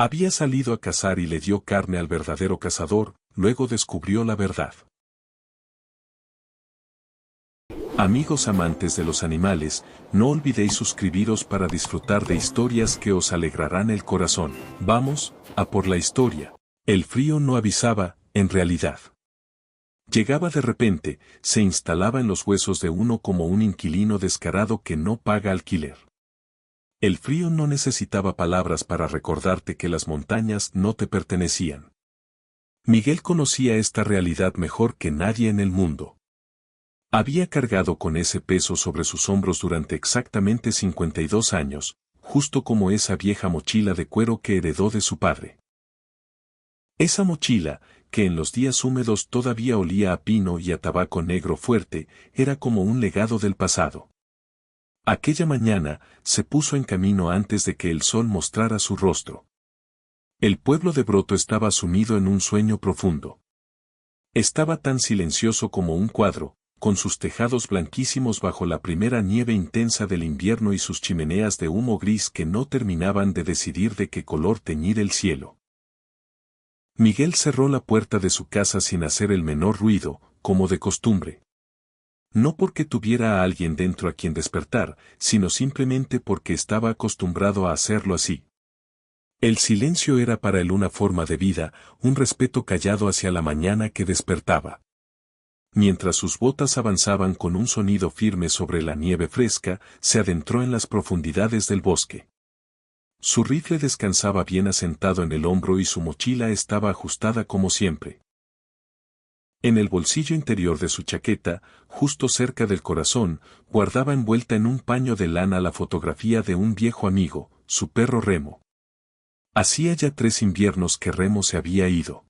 Había salido a cazar y le dio carne al verdadero cazador, luego descubrió la verdad. Amigos amantes de los animales, no olvidéis suscribiros para disfrutar de historias que os alegrarán el corazón. Vamos, a por la historia. El frío no avisaba, en realidad. Llegaba de repente, se instalaba en los huesos de uno como un inquilino descarado que no paga alquiler. El frío no necesitaba palabras para recordarte que las montañas no te pertenecían. Miguel conocía esta realidad mejor que nadie en el mundo. Había cargado con ese peso sobre sus hombros durante exactamente 52 años, justo como esa vieja mochila de cuero que heredó de su padre. Esa mochila, que en los días húmedos todavía olía a pino y a tabaco negro fuerte, era como un legado del pasado. Aquella mañana, se puso en camino antes de que el sol mostrara su rostro. El pueblo de Broto estaba sumido en un sueño profundo. Estaba tan silencioso como un cuadro, con sus tejados blanquísimos bajo la primera nieve intensa del invierno y sus chimeneas de humo gris que no terminaban de decidir de qué color teñir el cielo. Miguel cerró la puerta de su casa sin hacer el menor ruido, como de costumbre. No porque tuviera a alguien dentro a quien despertar, sino simplemente porque estaba acostumbrado a hacerlo así. El silencio era para él una forma de vida, un respeto callado hacia la mañana que despertaba. Mientras sus botas avanzaban con un sonido firme sobre la nieve fresca, se adentró en las profundidades del bosque. Su rifle descansaba bien asentado en el hombro y su mochila estaba ajustada como siempre. En el bolsillo interior de su chaqueta, justo cerca del corazón, guardaba envuelta en un paño de lana la fotografía de un viejo amigo, su perro Remo. Hacía ya 3 inviernos que Remo se había ido.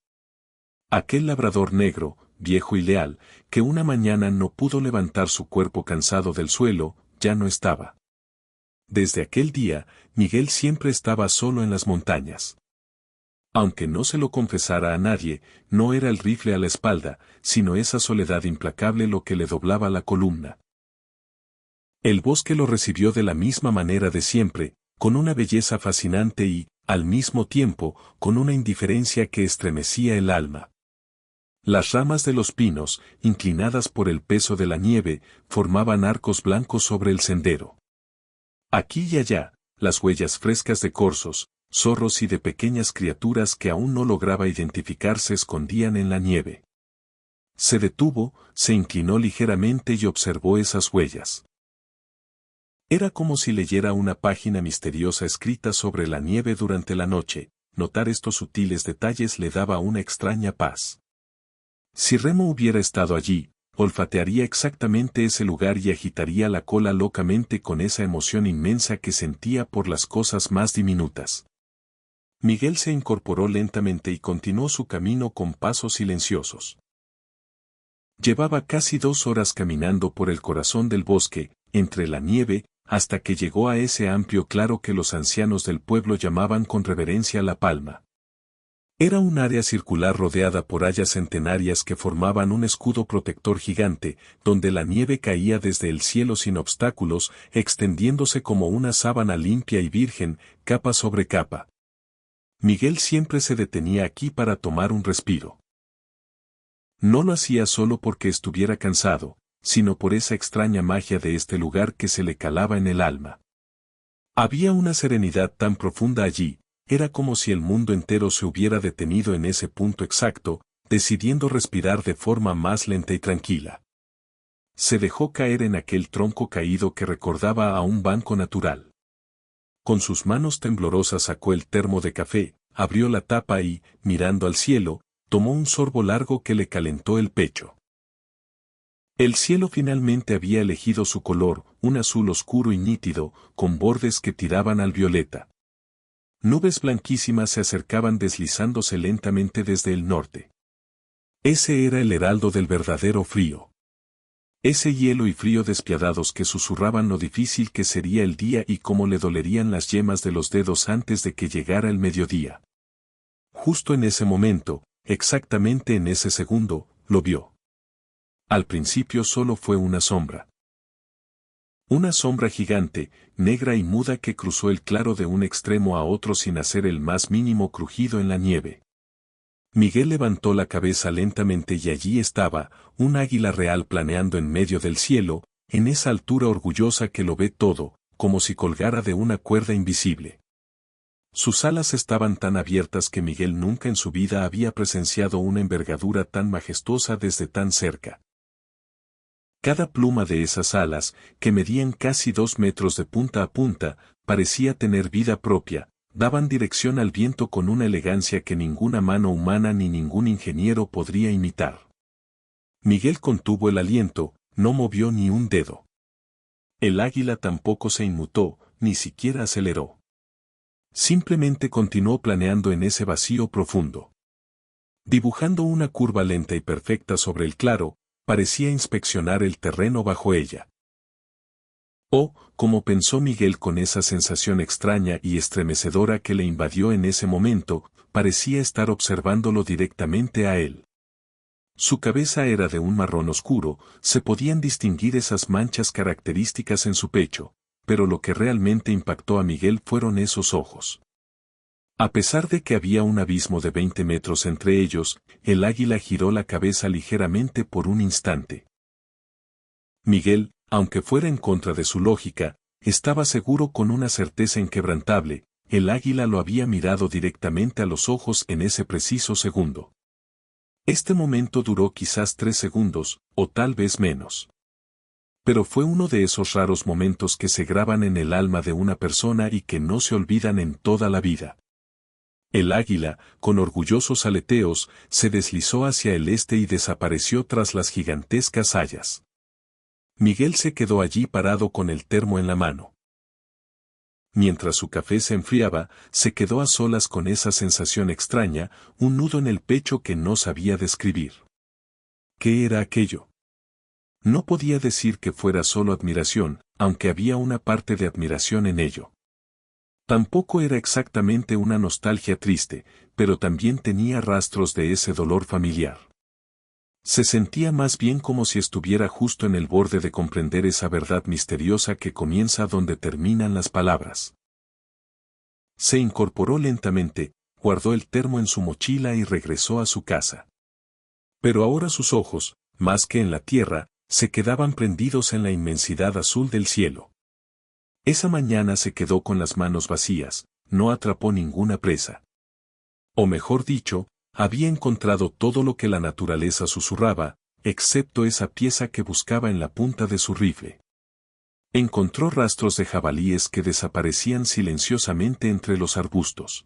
Aquel labrador negro, viejo y leal, que una mañana no pudo levantar su cuerpo cansado del suelo, ya no estaba. Desde aquel día, Miguel siempre estaba solo en las montañas. Aunque no se lo confesara a nadie, no era el rifle a la espalda, sino esa soledad implacable lo que le doblaba la columna. El bosque lo recibió de la misma manera de siempre, con una belleza fascinante y, al mismo tiempo, con una indiferencia que estremecía el alma. Las ramas de los pinos, inclinadas por el peso de la nieve, formaban arcos blancos sobre el sendero. Aquí y allá, las huellas frescas de corzos, zorros y de pequeñas criaturas que aún no lograba identificar se escondían en la nieve. Se detuvo, se inclinó ligeramente y observó esas huellas. Era como si leyera una página misteriosa escrita sobre la nieve durante la noche. Notar estos sutiles detalles le daba una extraña paz. Si Remo hubiera estado allí, olfatearía exactamente ese lugar y agitaría la cola locamente con esa emoción inmensa que sentía por las cosas más diminutas. Miguel se incorporó lentamente y continuó su camino con pasos silenciosos. Llevaba casi 2 horas caminando por el corazón del bosque, entre la nieve, hasta que llegó a ese amplio claro que los ancianos del pueblo llamaban con reverencia La Palma. Era un área circular rodeada por hayas centenarias que formaban un escudo protector gigante, donde la nieve caía desde el cielo sin obstáculos, extendiéndose como una sábana limpia y virgen, capa sobre capa. Miguel siempre se detenía aquí para tomar un respiro. No lo hacía solo porque estuviera cansado, sino por esa extraña magia de este lugar que se le calaba en el alma. Había una serenidad tan profunda allí, era como si el mundo entero se hubiera detenido en ese punto exacto, decidiendo respirar de forma más lenta y tranquila. Se dejó caer en aquel tronco caído que recordaba a un banco natural. Con sus manos temblorosas sacó el termo de café, abrió la tapa y, mirando al cielo, tomó un sorbo largo que le calentó el pecho. El cielo finalmente había elegido su color, un azul oscuro y nítido, con bordes que tiraban al violeta. Nubes blanquísimas se acercaban deslizándose lentamente desde el norte. Ese era el heraldo del verdadero frío. Ese hielo y frío despiadados que susurraban lo difícil que sería el día y cómo le dolerían las yemas de los dedos antes de que llegara el mediodía. Justo en ese momento, exactamente en ese segundo, lo vio. Al principio solo fue una sombra. Una sombra gigante, negra y muda que cruzó el claro de un extremo a otro sin hacer el más mínimo crujido en la nieve. Miguel levantó la cabeza lentamente y allí estaba, un águila real planeando en medio del cielo, en esa altura orgullosa que lo ve todo, como si colgara de una cuerda invisible. Sus alas estaban tan abiertas que Miguel nunca en su vida había presenciado una envergadura tan majestuosa desde tan cerca. Cada pluma de esas alas, que medían casi 2 metros de punta a punta, parecía tener vida propia, daban dirección al viento con una elegancia que ninguna mano humana ni ningún ingeniero podría imitar. Miguel contuvo el aliento, no movió ni un dedo. El águila tampoco se inmutó, ni siquiera aceleró. Simplemente continuó planeando en ese vacío profundo. Dibujando una curva lenta y perfecta sobre el claro, parecía inspeccionar el terreno bajo ella. Oh, como pensó Miguel con esa sensación extraña y estremecedora que le invadió en ese momento, parecía estar observándolo directamente a él. Su cabeza era de un marrón oscuro, se podían distinguir esas manchas características en su pecho, pero lo que realmente impactó a Miguel fueron esos ojos. A pesar de que había un abismo de 20 metros entre ellos, el águila giró la cabeza ligeramente por un instante. Miguel, aunque fuera en contra de su lógica, estaba seguro con una certeza inquebrantable, el águila lo había mirado directamente a los ojos en ese preciso segundo. Este momento duró quizás 3 segundos, o tal vez menos. Pero fue uno de esos raros momentos que se graban en el alma de una persona y que no se olvidan en toda la vida. El águila, con orgullosos aleteos, se deslizó hacia el este y desapareció tras las gigantescas hayas. Miguel se quedó allí parado con el termo en la mano. Mientras su café se enfriaba, se quedó a solas con esa sensación extraña, un nudo en el pecho que no sabía describir. ¿Qué era aquello? No podía decir que fuera solo admiración, aunque había una parte de admiración en ello. Tampoco era exactamente una nostalgia triste, pero también tenía rastros de ese dolor familiar. Se sentía más bien como si estuviera justo en el borde de comprender esa verdad misteriosa que comienza donde terminan las palabras. Se incorporó lentamente, guardó el termo en su mochila y regresó a su casa. Pero ahora sus ojos, más que en la tierra, se quedaban prendidos en la inmensidad azul del cielo. Esa mañana se quedó con las manos vacías, no atrapó ninguna presa. O mejor dicho, había encontrado todo lo que la naturaleza susurraba, excepto esa pieza que buscaba en la punta de su rifle. Encontró rastros de jabalíes que desaparecían silenciosamente entre los arbustos.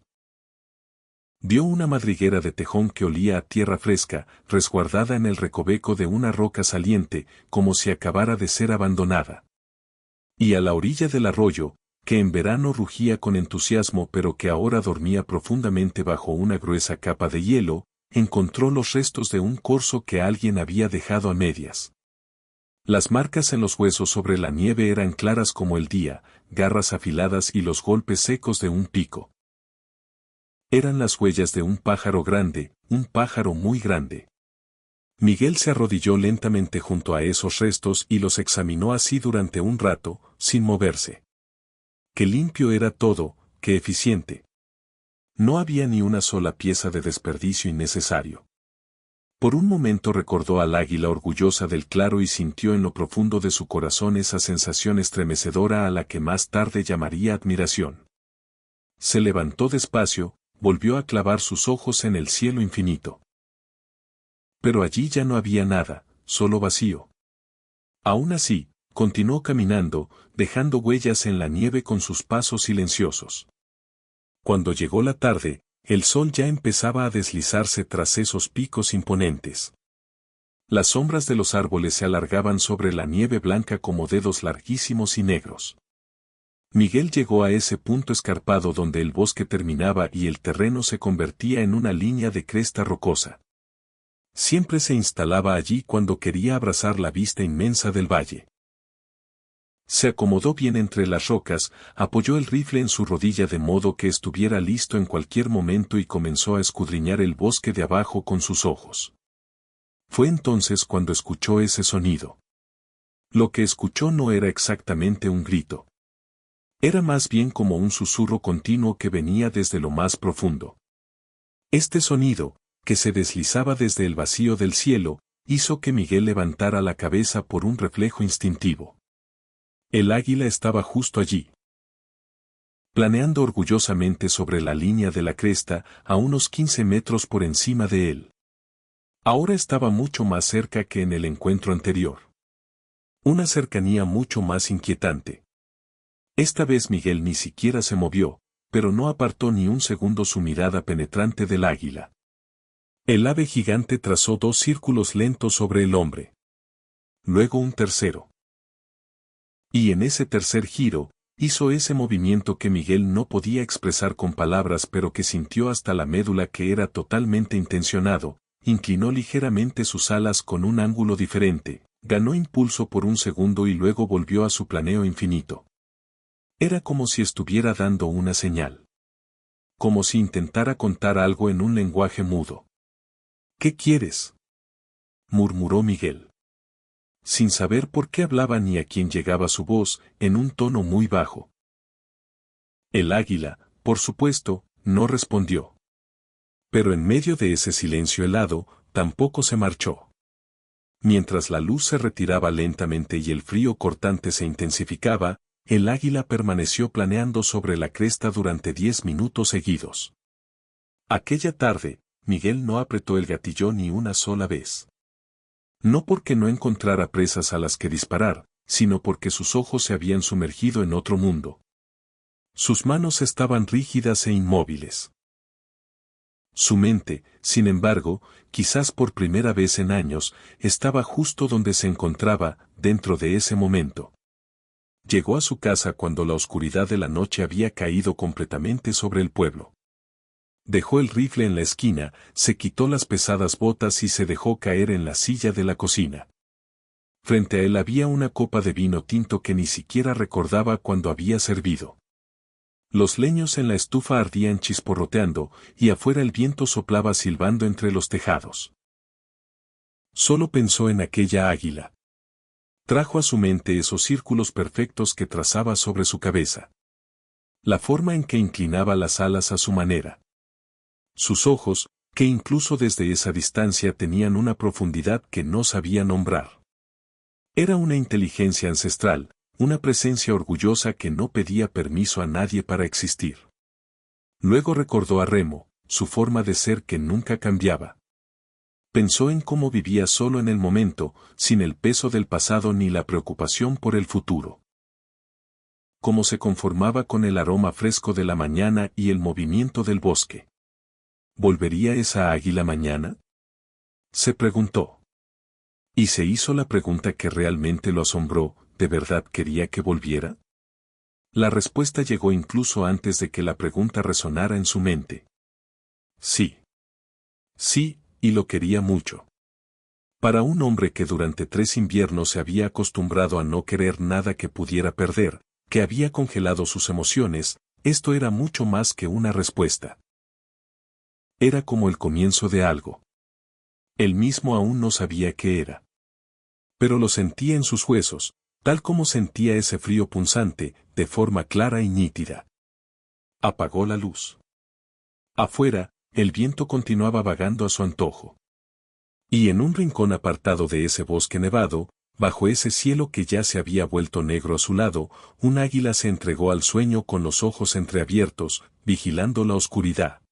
Vio una madriguera de tejón que olía a tierra fresca, resguardada en el recoveco de una roca saliente, como si acabara de ser abandonada. Y a la orilla del arroyo, que en verano rugía con entusiasmo pero que ahora dormía profundamente bajo una gruesa capa de hielo, encontró los restos de un corzo que alguien había dejado a medias. Las marcas en los huesos sobre la nieve eran claras como el día, garras afiladas y los golpes secos de un pico. Eran las huellas de un pájaro grande, un pájaro muy grande. Miguel se arrodilló lentamente junto a esos restos y los examinó así durante un rato, sin moverse. Qué limpio era todo, qué eficiente. No había ni una sola pieza de desperdicio innecesario. Por un momento recordó al águila orgullosa del claro y sintió en lo profundo de su corazón esa sensación estremecedora a la que más tarde llamaría admiración. Se levantó despacio, volvió a clavar sus ojos en el cielo infinito. Pero allí ya no había nada, solo vacío. Aún así, continuó caminando, dejando huellas en la nieve con sus pasos silenciosos. Cuando llegó la tarde, el sol ya empezaba a deslizarse tras esos picos imponentes. Las sombras de los árboles se alargaban sobre la nieve blanca como dedos larguísimos y negros. Miguel llegó a ese punto escarpado donde el bosque terminaba y el terreno se convertía en una línea de cresta rocosa. Siempre se instalaba allí cuando quería abrazar la vista inmensa del valle. Se acomodó bien entre las rocas, apoyó el rifle en su rodilla de modo que estuviera listo en cualquier momento y comenzó a escudriñar el bosque de abajo con sus ojos. Fue entonces cuando escuchó ese sonido. Lo que escuchó no era exactamente un grito. Era más bien como un susurro continuo que venía desde lo más profundo. Este sonido, que se deslizaba desde el vacío del cielo, hizo que Miguel levantara la cabeza por un reflejo instintivo. El águila estaba justo allí, planeando orgullosamente sobre la línea de la cresta, a unos 15 metros por encima de él. Ahora estaba mucho más cerca que en el encuentro anterior. Una cercanía mucho más inquietante. Esta vez Miguel ni siquiera se movió, pero no apartó ni un segundo su mirada penetrante del águila. El ave gigante trazó 2 círculos lentos sobre el hombre. Luego un tercero. Y en ese tercer giro, hizo ese movimiento que Miguel no podía expresar con palabras pero que sintió hasta la médula que era totalmente intencionado, inclinó ligeramente sus alas con un ángulo diferente, ganó impulso por un segundo y luego volvió a su planeo infinito. Era como si estuviera dando una señal. Como si intentara contar algo en un lenguaje mudo. ¿Qué quieres?, murmuró Miguel. Sin saber por qué hablaba ni a quién llegaba su voz, en un tono muy bajo. El águila, por supuesto, no respondió. Pero en medio de ese silencio helado, tampoco se marchó. Mientras la luz se retiraba lentamente y el frío cortante se intensificaba, el águila permaneció planeando sobre la cresta durante 10 minutos seguidos. Aquella tarde, Miguel no apretó el gatillo ni una sola vez. No porque no encontrara presas a las que disparar, sino porque sus ojos se habían sumergido en otro mundo. Sus manos estaban rígidas e inmóviles. Su mente, sin embargo, quizás por primera vez en años, estaba justo donde se encontraba, dentro de ese momento. Llegó a su casa cuando la oscuridad de la noche había caído completamente sobre el pueblo. Dejó el rifle en la esquina, se quitó las pesadas botas y se dejó caer en la silla de la cocina. Frente a él había una copa de vino tinto que ni siquiera recordaba cuando había servido. Los leños en la estufa ardían chisporroteando, y afuera el viento soplaba silbando entre los tejados. Solo pensó en aquella águila. Trajo a su mente esos círculos perfectos que trazaba sobre su cabeza. La forma en que inclinaba las alas a su manera. Sus ojos, que incluso desde esa distancia tenían una profundidad que no sabía nombrar. Era una inteligencia ancestral, una presencia orgullosa que no pedía permiso a nadie para existir. Luego recordó a Remo, su forma de ser que nunca cambiaba. Pensó en cómo vivía solo en el momento, sin el peso del pasado ni la preocupación por el futuro. Cómo se conformaba con el aroma fresco de la mañana y el movimiento del bosque. ¿Volvería esa águila mañana?, se preguntó. Y se hizo la pregunta que realmente lo asombró: ¿de verdad quería que volviera? La respuesta llegó incluso antes de que la pregunta resonara en su mente. Sí. Sí, y lo quería mucho. Para un hombre que durante 3 inviernos se había acostumbrado a no querer nada que pudiera perder, que había congelado sus emociones, esto era mucho más que una respuesta. Era como el comienzo de algo. Él mismo aún no sabía qué era. Pero lo sentía en sus huesos, tal como sentía ese frío punzante, de forma clara y nítida. Apagó la luz. Afuera, el viento continuaba vagando a su antojo. Y en un rincón apartado de ese bosque nevado, bajo ese cielo que ya se había vuelto negro a su lado, un águila se entregó al sueño con los ojos entreabiertos, vigilando la oscuridad.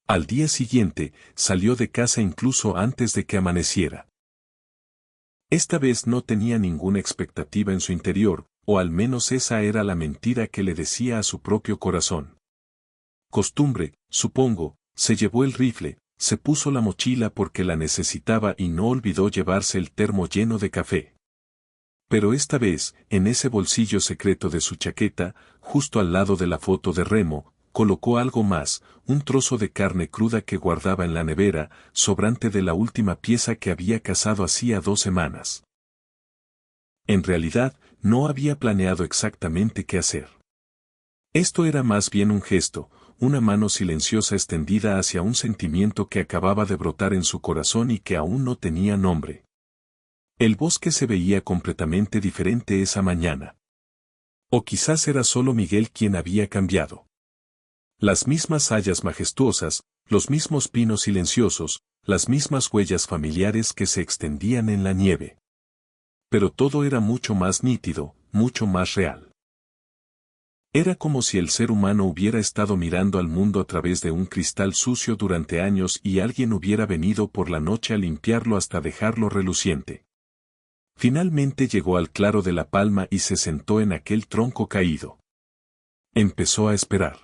Al día siguiente, salió de casa incluso antes de que amaneciera. Esta vez no tenía ninguna expectativa en su interior, o al menos esa era la mentira que le decía a su propio corazón. Costumbre, supongo, se llevó el rifle, se puso la mochila porque la necesitaba y no olvidó llevarse el termo lleno de café. Pero esta vez, en ese bolsillo secreto de su chaqueta, justo al lado de la foto de Remo, colocó algo más, un trozo de carne cruda que guardaba en la nevera, sobrante de la última pieza que había cazado hacía 2 semanas. En realidad, no había planeado exactamente qué hacer. Esto era más bien un gesto, una mano silenciosa extendida hacia un sentimiento que acababa de brotar en su corazón y que aún no tenía nombre. El bosque se veía completamente diferente esa mañana. O quizás era solo Miguel quien había cambiado. Las mismas hayas majestuosas, los mismos pinos silenciosos, las mismas huellas familiares que se extendían en la nieve. Pero todo era mucho más nítido, mucho más real. Era como si el ser humano hubiera estado mirando al mundo a través de un cristal sucio durante años y alguien hubiera venido por la noche a limpiarlo hasta dejarlo reluciente. Finalmente llegó al claro de la palma y se sentó en aquel tronco caído. Empezó a esperar.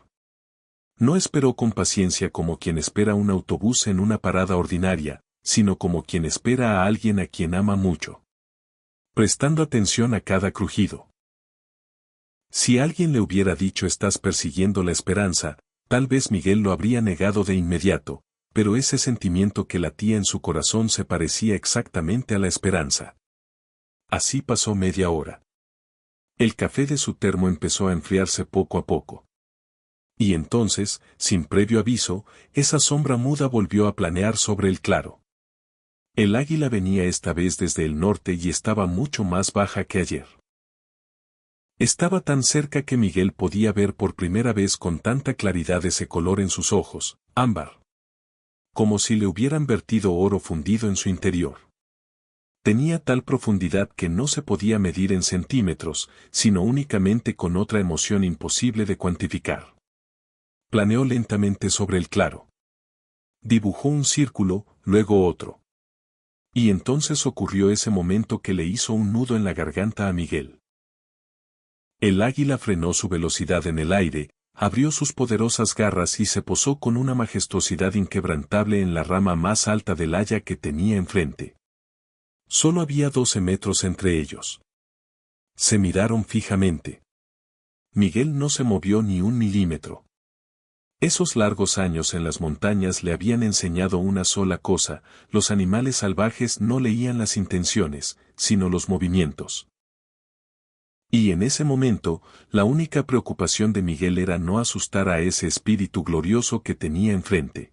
No esperó con paciencia como quien espera un autobús en una parada ordinaria, sino como quien espera a alguien a quien ama mucho. Prestando atención a cada crujido. Si alguien le hubiera dicho estás persiguiendo la esperanza, tal vez Miguel lo habría negado de inmediato, pero ese sentimiento que latía en su corazón se parecía exactamente a la esperanza. Así pasó media hora. El café de su termo empezó a enfriarse poco a poco. Y entonces, sin previo aviso, esa sombra muda volvió a planear sobre el claro. El águila venía esta vez desde el norte y estaba mucho más baja que ayer. Estaba tan cerca que Miguel podía ver por primera vez con tanta claridad ese color en sus ojos, ámbar. Como si le hubieran vertido oro fundido en su interior. Tenía tal profundidad que no se podía medir en centímetros, sino únicamente con otra emoción imposible de cuantificar. Planeó lentamente sobre el claro. Dibujó un círculo, luego otro. Y entonces ocurrió ese momento que le hizo un nudo en la garganta a Miguel. El águila frenó su velocidad en el aire, abrió sus poderosas garras y se posó con una majestuosidad inquebrantable en la rama más alta del haya que tenía enfrente. Solo había 12 metros entre ellos. Se miraron fijamente. Miguel no se movió ni un milímetro. Esos largos años en las montañas le habían enseñado una sola cosa: los animales salvajes no leían las intenciones, sino los movimientos. Y en ese momento, la única preocupación de Miguel era no asustar a ese espíritu glorioso que tenía enfrente.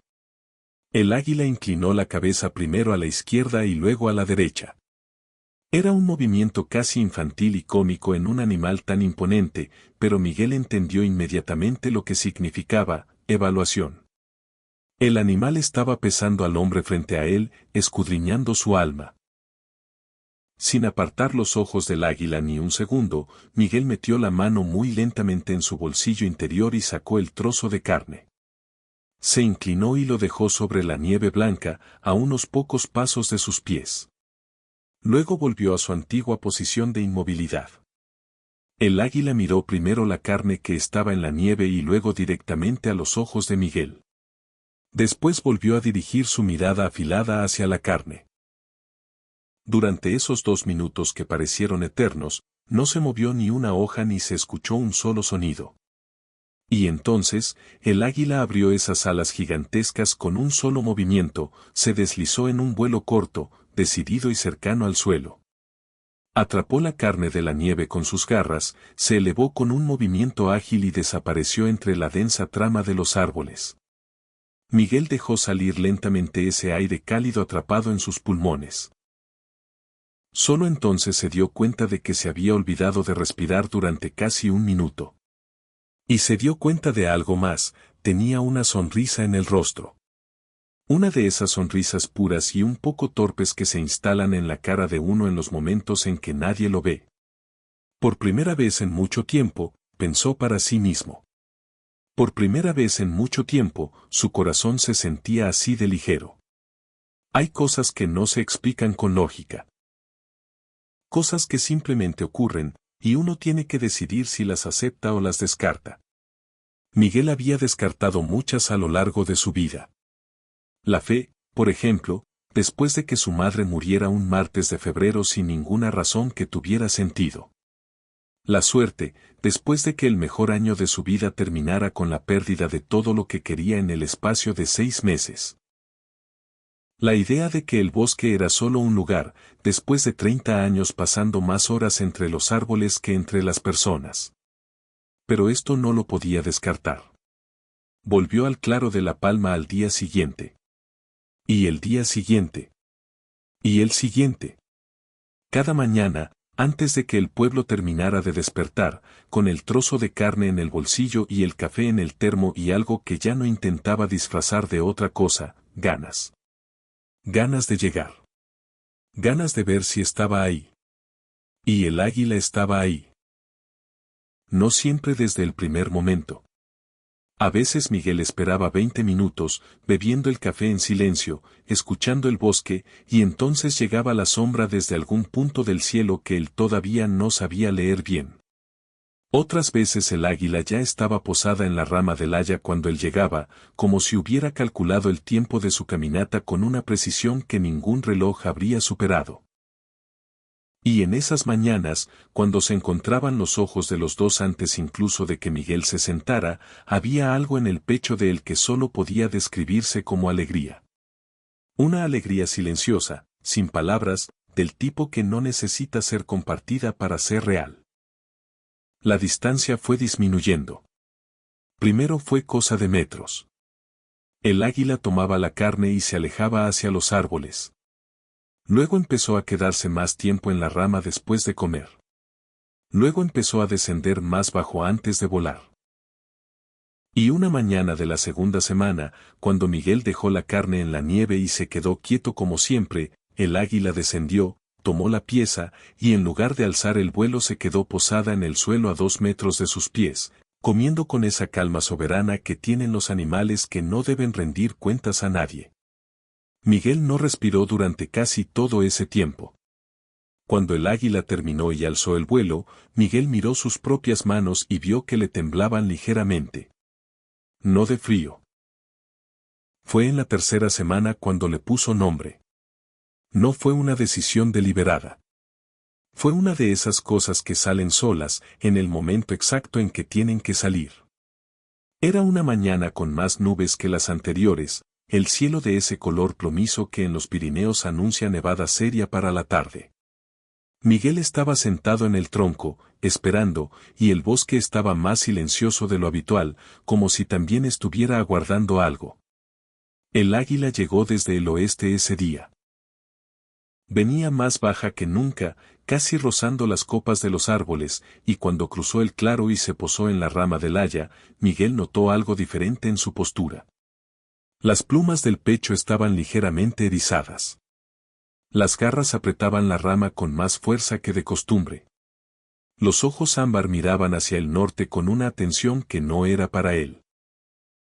El águila inclinó la cabeza primero a la izquierda y luego a la derecha. Era un movimiento casi infantil y cómico en un animal tan imponente, pero Miguel entendió inmediatamente lo que significaba: evaluación. El animal estaba pesando al hombre frente a él, escudriñando su alma. Sin apartar los ojos del águila ni un segundo, Miguel metió la mano muy lentamente en su bolsillo interior y sacó el trozo de carne. Se inclinó y lo dejó sobre la nieve blanca, a unos pocos pasos de sus pies. Luego volvió a su antigua posición de inmovilidad. El águila miró primero la carne que estaba en la nieve y luego directamente a los ojos de Miguel. Después volvió a dirigir su mirada afilada hacia la carne. Durante esos 2 minutos que parecieron eternos, no se movió ni una hoja ni se escuchó un solo sonido. Y entonces, el águila abrió esas alas gigantescas con un solo movimiento, se deslizó en un vuelo corto, decidido y cercano al suelo. Atrapó la carne de la nieve con sus garras, se elevó con un movimiento ágil y desapareció entre la densa trama de los árboles. Miguel dejó salir lentamente ese aire cálido atrapado en sus pulmones. Solo entonces se dio cuenta de que se había olvidado de respirar durante casi un minuto. Y se dio cuenta de algo más: tenía una sonrisa en el rostro. Una de esas sonrisas puras y un poco torpes que se instalan en la cara de uno en los momentos en que nadie lo ve. Por primera vez en mucho tiempo, pensó para sí mismo. Por primera vez en mucho tiempo, su corazón se sentía así de ligero. Hay cosas que no se explican con lógica. Cosas que simplemente ocurren, y uno tiene que decidir si las acepta o las descarta. Miguel había descartado muchas a lo largo de su vida. La fe, por ejemplo, después de que su madre muriera un martes de febrero sin ninguna razón que tuviera sentido. La suerte, después de que el mejor año de su vida terminara con la pérdida de todo lo que quería en el espacio de 6 meses. La idea de que el bosque era solo un lugar, después de 30 años pasando más horas entre los árboles que entre las personas. Pero esto no lo podía descartar. Volvió al claro de la palma al día siguiente. Y el día siguiente. Y el siguiente. Cada mañana, antes de que el pueblo terminara de despertar, con el trozo de carne en el bolsillo y el café en el termo y algo que ya no intentaba disfrazar de otra cosa, ganas. Ganas de llegar. Ganas de ver si estaba ahí. Y el águila estaba ahí. No siempre desde el primer momento. A veces Miguel esperaba 20 minutos, bebiendo el café en silencio, escuchando el bosque, y entonces llegaba la sombra desde algún punto del cielo que él todavía no sabía leer bien. Otras veces el águila ya estaba posada en la rama del haya cuando él llegaba, como si hubiera calculado el tiempo de su caminata con una precisión que ningún reloj habría superado. Y en esas mañanas, cuando se encontraban los ojos de los dos antes incluso de que Miguel se sentara, había algo en el pecho de él que solo podía describirse como alegría. Una alegría silenciosa, sin palabras, del tipo que no necesita ser compartida para ser real. La distancia fue disminuyendo. Primero fue cosa de metros. El águila tomaba la carne y se alejaba hacia los árboles. Luego empezó a quedarse más tiempo en la rama después de comer. Luego empezó a descender más bajo antes de volar. Y una mañana de la segunda semana, cuando Miguel dejó la carne en la nieve y se quedó quieto como siempre, el águila descendió, tomó la pieza, y en lugar de alzar el vuelo se quedó posada en el suelo a 2 metros de sus pies, comiendo con esa calma soberana que tienen los animales que no deben rendir cuentas a nadie. Miguel no respiró durante casi todo ese tiempo. Cuando el águila terminó y alzó el vuelo, Miguel miró sus propias manos y vio que le temblaban ligeramente. No de frío. Fue en la tercera semana cuando le puso nombre. No fue una decisión deliberada. Fue una de esas cosas que salen solas, en el momento exacto en que tienen que salir. Era una mañana con más nubes que las anteriores, el cielo de ese color plomizo que en los Pirineos anuncia nevada seria para la tarde. Miguel estaba sentado en el tronco, esperando, y el bosque estaba más silencioso de lo habitual, como si también estuviera aguardando algo. El águila llegó desde el oeste ese día. Venía más baja que nunca, casi rozando las copas de los árboles, y cuando cruzó el claro y se posó en la rama del haya, Miguel notó algo diferente en su postura. Las plumas del pecho estaban ligeramente erizadas. Las garras apretaban la rama con más fuerza que de costumbre. Los ojos ámbar miraban hacia el norte con una atención que no era para él.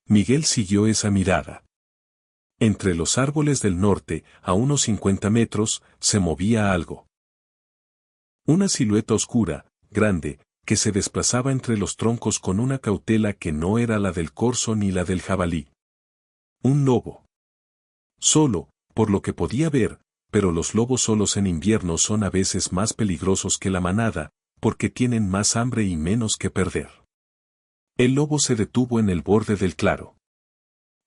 Miguel siguió esa mirada. Entre los árboles del norte, a unos 50 metros, se movía algo. Una silueta oscura, grande, que se desplazaba entre los troncos con una cautela que no era la del corzo ni la del jabalí. Un lobo. Solo, por lo que podía ver, pero los lobos solos en invierno son a veces más peligrosos que la manada, porque tienen más hambre y menos que perder. El lobo se detuvo en el borde del claro.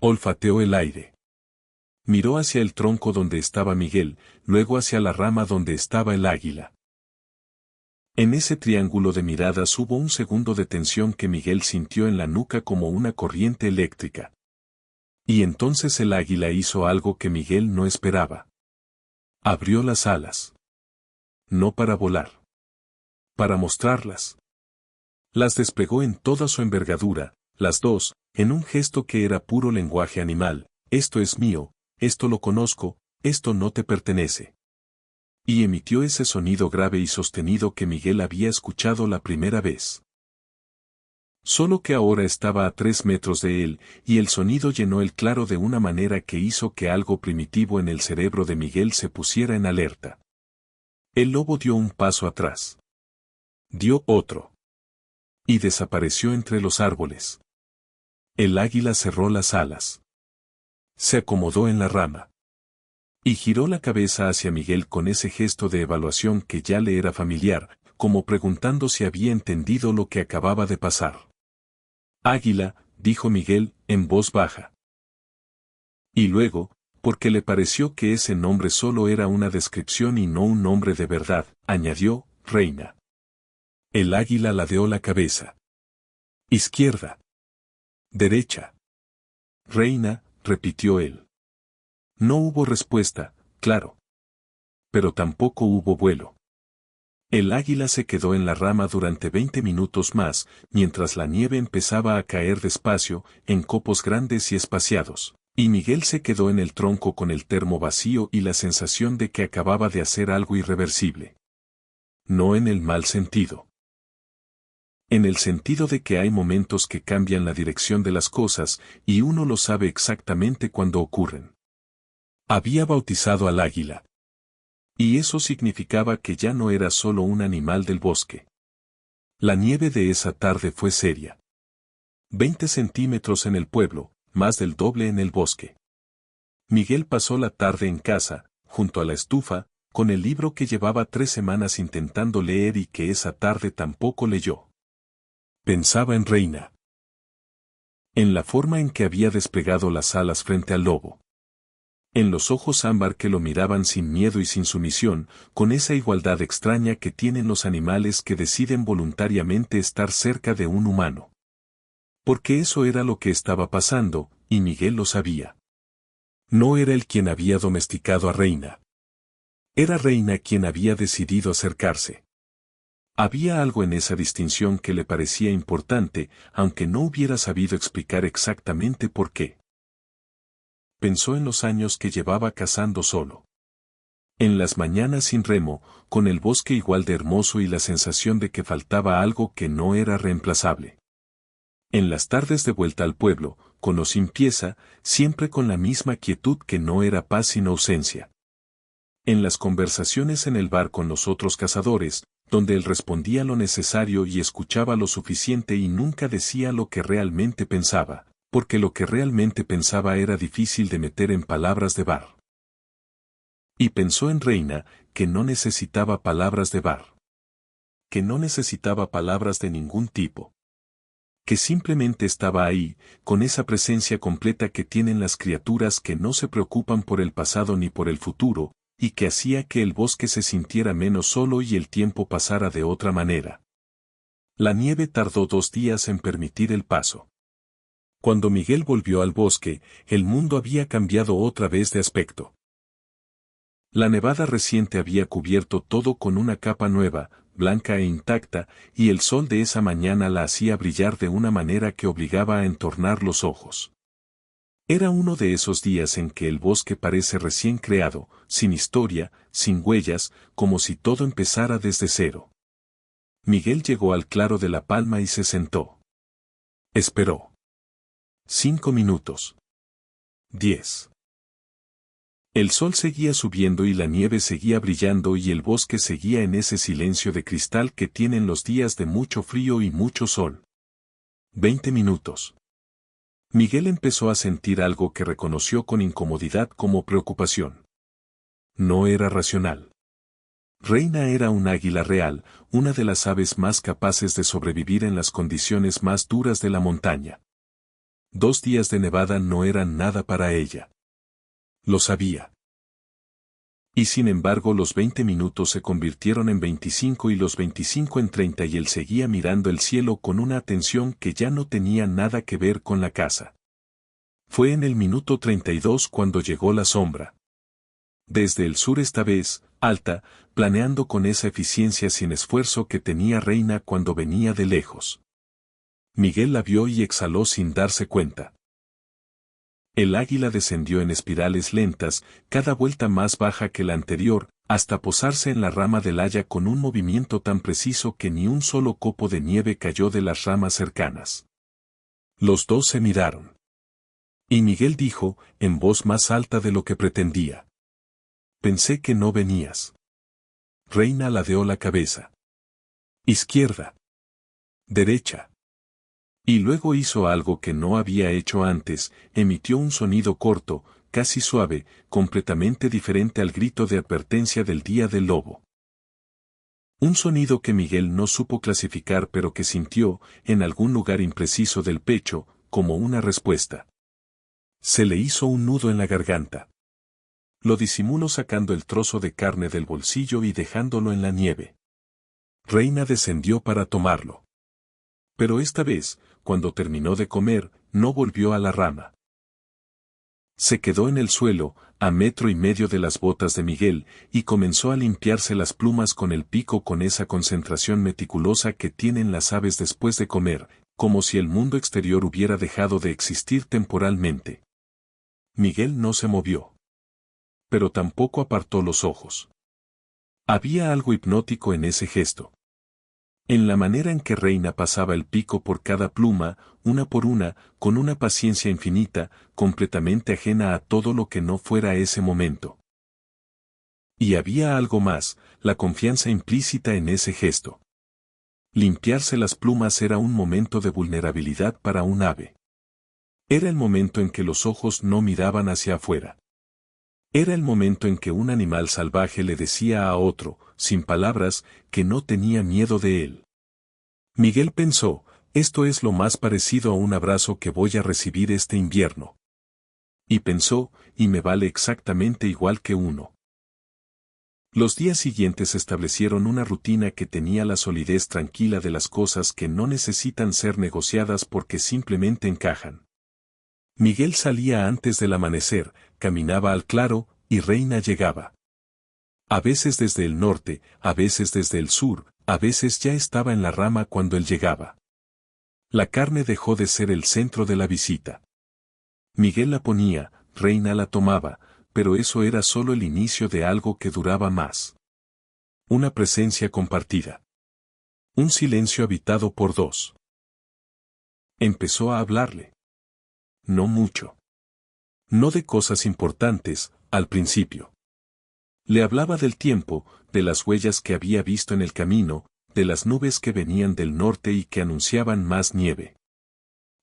Olfateó el aire. Miró hacia el tronco donde estaba Miguel, luego hacia la rama donde estaba el águila. En ese triángulo de miradas hubo un segundo de tensión que Miguel sintió en la nuca como una corriente eléctrica. Y entonces el águila hizo algo que Miguel no esperaba. Abrió las alas. No para volar. Para mostrarlas. Las desplegó en toda su envergadura, las dos, en un gesto que era puro lenguaje animal: esto es mío, esto lo conozco, esto no te pertenece. Y emitió ese sonido grave y sostenido que Miguel había escuchado la primera vez. Solo que ahora estaba a 3 metros de él, y el sonido llenó el claro de una manera que hizo que algo primitivo en el cerebro de Miguel se pusiera en alerta. El lobo dio un paso atrás. Dio otro. Y desapareció entre los árboles. El águila cerró las alas. Se acomodó en la rama. Y giró la cabeza hacia Miguel con ese gesto de evaluación que ya le era familiar, como preguntando si había entendido lo que acababa de pasar. Águila, dijo Miguel, en voz baja. Y luego, porque le pareció que ese nombre solo era una descripción y no un nombre de verdad, añadió: reina. El águila ladeó la cabeza. Izquierda. Derecha. Reina, repitió él. No hubo respuesta, claro. Pero tampoco hubo vuelo. El águila se quedó en la rama durante 20 minutos más, mientras la nieve empezaba a caer despacio, en copos grandes y espaciados, y Miguel se quedó en el tronco con el termo vacío y la sensación de que acababa de hacer algo irreversible. No en el mal sentido. En el sentido de que hay momentos que cambian la dirección de las cosas, y uno lo sabe exactamente cuando ocurren. Había bautizado al águila. Y eso significaba que ya no era solo un animal del bosque. La nieve de esa tarde fue seria. 20 centímetros en el pueblo, más del doble en el bosque. Miguel pasó la tarde en casa, junto a la estufa, con el libro que llevaba 3 semanas intentando leer y que esa tarde tampoco leyó. Pensaba en Reina. En la forma en que había desplegado las alas frente al lobo. En los ojos ámbar que lo miraban sin miedo y sin sumisión, con esa igualdad extraña que tienen los animales que deciden voluntariamente estar cerca de un humano. Porque eso era lo que estaba pasando, y Miguel lo sabía. No era él quien había domesticado a Reina. Era Reina quien había decidido acercarse. Había algo en esa distinción que le parecía importante, aunque no hubiera sabido explicar exactamente por qué. Pensó en los años que llevaba cazando solo. En las mañanas sin remo, con el bosque igual de hermoso y la sensación de que faltaba algo que no era reemplazable. En las tardes de vuelta al pueblo, con o sin pieza, siempre con la misma quietud que no era paz sino ausencia. En las conversaciones en el bar con los otros cazadores, donde él respondía lo necesario y escuchaba lo suficiente y nunca decía lo que realmente pensaba, porque lo que realmente pensaba era difícil de meter en palabras de bar. Y pensó en Reina, que no necesitaba palabras de bar. Que no necesitaba palabras de ningún tipo. Que simplemente estaba ahí, con esa presencia completa que tienen las criaturas que no se preocupan por el pasado ni por el futuro, y que hacía que el bosque se sintiera menos solo y el tiempo pasara de otra manera. La nieve tardó 2 días en permitir el paso. Cuando Miguel volvió al bosque, el mundo había cambiado otra vez de aspecto. La nevada reciente había cubierto todo con una capa nueva, blanca e intacta, y el sol de esa mañana la hacía brillar de una manera que obligaba a entornar los ojos. Era uno de esos días en que el bosque parece recién creado, sin historia, sin huellas, como si todo empezara desde cero. Miguel llegó al claro de la palma y se sentó. Esperó. 5 minutos. 10. El sol seguía subiendo y la nieve seguía brillando y el bosque seguía en ese silencio de cristal que tienen los días de mucho frío y mucho sol. 20 minutos. Miguel empezó a sentir algo que reconoció con incomodidad como preocupación. No era racional. Reina era un águila real, una de las aves más capaces de sobrevivir en las condiciones más duras de la montaña. 2 días de nevada no eran nada para ella. Lo sabía. Y sin embargo los 20 minutos se convirtieron en 25 y los 25 en 30 y él seguía mirando el cielo con una atención que ya no tenía nada que ver con la caza. Fue en el minuto 32 cuando llegó la sombra. Desde el sur esta vez, alta, planeando con esa eficiencia sin esfuerzo que tenía Reina cuando venía de lejos. Miguel la vio y exhaló sin darse cuenta. El águila descendió en espirales lentas, cada vuelta más baja que la anterior, hasta posarse en la rama del haya con un movimiento tan preciso que ni un solo copo de nieve cayó de las ramas cercanas. Los dos se miraron. Y Miguel dijo, en voz más alta de lo que pretendía. Pensé que no venías. Reina ladeó la cabeza. Izquierda. Derecha. Y luego hizo algo que no había hecho antes, emitió un sonido corto, casi suave, completamente diferente al grito de advertencia del día del lobo. Un sonido que Miguel no supo clasificar pero que sintió, en algún lugar impreciso del pecho, como una respuesta. Se le hizo un nudo en la garganta. Lo disimuló sacando el trozo de carne del bolsillo y dejándolo en la nieve. Reina descendió para tomarlo. Pero esta vez, cuando terminó de comer, no volvió a la rama. Se quedó en el suelo, a 1,5 metros de las botas de Miguel, y comenzó a limpiarse las plumas con el pico con esa concentración meticulosa que tienen las aves después de comer, como si el mundo exterior hubiera dejado de existir temporalmente. Miguel no se movió. Pero tampoco apartó los ojos. Había algo hipnótico en ese gesto. En la manera en que Reina pasaba el pico por cada pluma, una por una, con una paciencia infinita, completamente ajena a todo lo que no fuera ese momento. Y había algo más, la confianza implícita en ese gesto. Limpiarse las plumas era un momento de vulnerabilidad para un ave. Era el momento en que los ojos no miraban hacia afuera. Era el momento en que un animal salvaje le decía a otro, sin palabras, que no tenía miedo de él. Miguel pensó, esto es lo más parecido a un abrazo que voy a recibir este invierno. Y pensó, y me vale exactamente igual que uno. Los días siguientes establecieron una rutina que tenía la solidez tranquila de las cosas que no necesitan ser negociadas porque simplemente encajan. Miguel salía antes del amanecer, caminaba al claro, y Reina llegaba. A veces desde el norte, a veces desde el sur, a veces ya estaba en la rama cuando él llegaba. La carne dejó de ser el centro de la visita. Miguel la ponía, Reina la tomaba, pero eso era solo el inicio de algo que duraba más. Una presencia compartida. Un silencio habitado por dos. Empezó a hablarle. No mucho. No de cosas importantes, al principio. Le hablaba del tiempo, de las huellas que había visto en el camino, de las nubes que venían del norte y que anunciaban más nieve.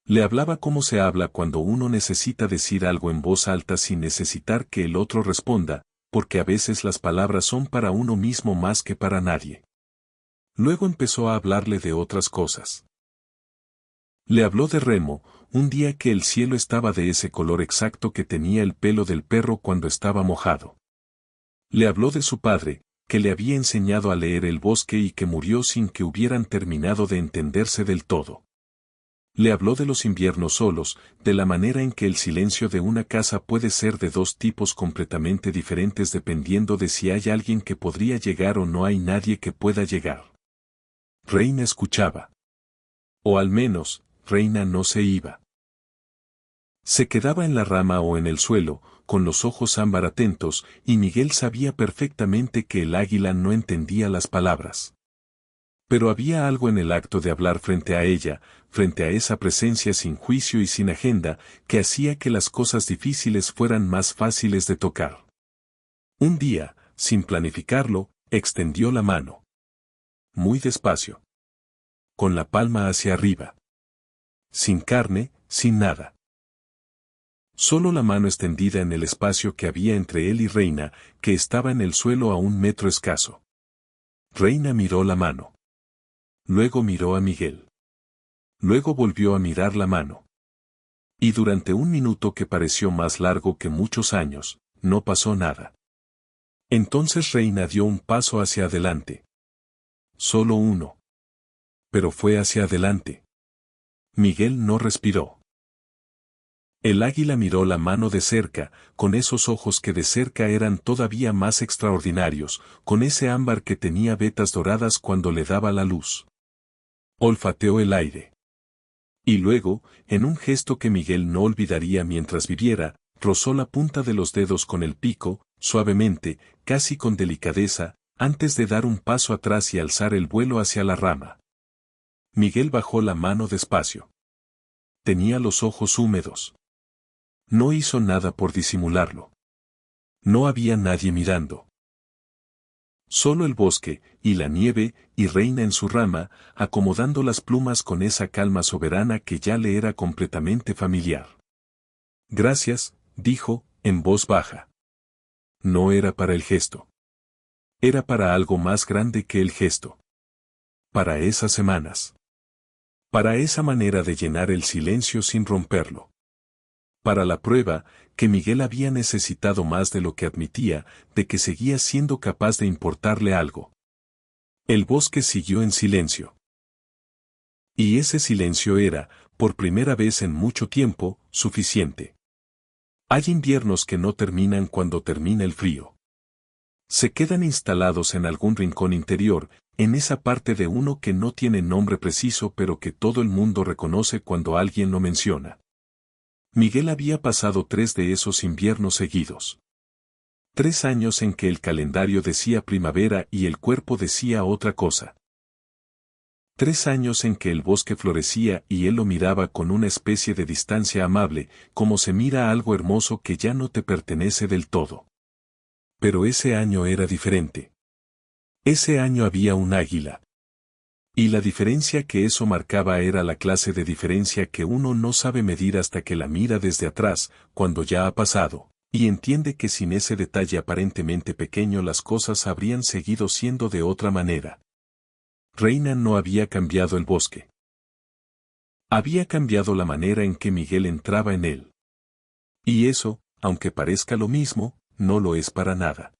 Le hablaba como se habla cuando uno necesita decir algo en voz alta sin necesitar que el otro responda, porque a veces las palabras son para uno mismo más que para nadie. Luego empezó a hablarle de otras cosas. Le habló de Remo, un día que el cielo estaba de ese color exacto que tenía el pelo del perro cuando estaba mojado. Le habló de su padre, que le había enseñado a leer El bosque y que murió sin que hubieran terminado de entenderse del todo. Le habló de los inviernos solos, de la manera en que el silencio de una casa puede ser de dos tipos completamente diferentes dependiendo de si hay alguien que podría llegar o no hay nadie que pueda llegar. Reina escuchaba. O al menos, Reina no se iba. Se quedaba en la rama o en el suelo, con los ojos ámbar atentos, y Miguel sabía perfectamente que el águila no entendía las palabras. Pero había algo en el acto de hablar frente a ella, frente a esa presencia sin juicio y sin agenda, que hacía que las cosas difíciles fueran más fáciles de tocar. Un día, sin planificarlo, extendió la mano. Muy despacio. Con la palma hacia arriba. Sin carne, sin nada. Solo la mano extendida en el espacio que había entre él y Reina, que estaba en el suelo a 1 metro escaso. Reina miró la mano. Luego miró a Miguel. Luego volvió a mirar la mano. Y durante un minuto que pareció más largo que muchos años, no pasó nada. Entonces Reina dio un paso hacia adelante. Solo uno. Pero fue hacia adelante. Miguel no respiró. El águila miró la mano de cerca, con esos ojos que de cerca eran todavía más extraordinarios, con ese ámbar que tenía vetas doradas cuando le daba la luz. Olfateó el aire. Y luego, en un gesto que Miguel no olvidaría mientras viviera, rozó la punta de los dedos con el pico, suavemente, casi con delicadeza, antes de dar un paso atrás y alzar el vuelo hacia la rama. Miguel bajó la mano despacio. Tenía los ojos húmedos. No hizo nada por disimularlo. No había nadie mirando. Solo el bosque, y la nieve, y Reina en su rama, acomodando las plumas con esa calma soberana que ya le era completamente familiar. Gracias, dijo, en voz baja. No era para el gesto. Era para algo más grande que el gesto. Para esas semanas. Para esa manera de llenar el silencio sin romperlo. Para la prueba, que Miguel había necesitado más de lo que admitía, de que seguía siendo capaz de importarle algo. El bosque siguió en silencio. Y ese silencio era, por primera vez en mucho tiempo, suficiente. Hay inviernos que no terminan cuando termina el frío. Se quedan instalados en algún rincón interior, en esa parte de uno que no tiene nombre preciso pero que todo el mundo reconoce cuando alguien lo menciona. Miguel había pasado 3 de esos inviernos seguidos. 3 años en que el calendario decía primavera y el cuerpo decía otra cosa. 3 años en que el bosque florecía y él lo miraba con una especie de distancia amable, como se mira algo hermoso que ya no te pertenece del todo. Pero ese año era diferente. Ese año había un águila. Y la diferencia que eso marcaba era la clase de diferencia que uno no sabe medir hasta que la mira desde atrás, cuando ya ha pasado, y entiende que sin ese detalle aparentemente pequeño las cosas habrían seguido siendo de otra manera. Reina no había cambiado el bosque. Había cambiado la manera en que Miguel entraba en él. Y eso, aunque parezca lo mismo, no lo es para nada.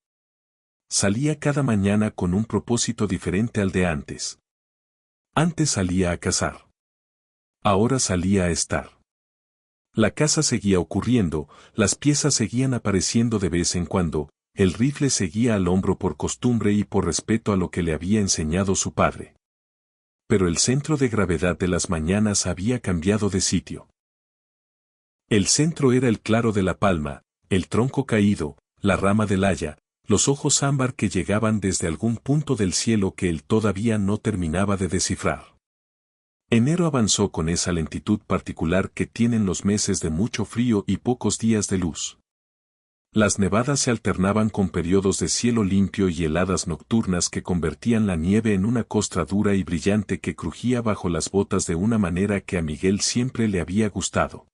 Salía cada mañana con un propósito diferente al de antes. Antes salía a cazar. Ahora salía a estar. La caza seguía ocurriendo, las piezas seguían apareciendo de vez en cuando, el rifle seguía al hombro por costumbre y por respeto a lo que le había enseñado su padre. Pero el centro de gravedad de las mañanas había cambiado de sitio. El centro era el claro de la palma, el tronco caído, la rama del haya, los ojos ámbar que llegaban desde algún punto del cielo que él todavía no terminaba de descifrar. Enero avanzó con esa lentitud particular que tienen los meses de mucho frío y pocos días de luz. Las nevadas se alternaban con periodos de cielo limpio y heladas nocturnas que convertían la nieve en una costra dura y brillante que crujía bajo las botas de una manera que a Miguel siempre le había gustado.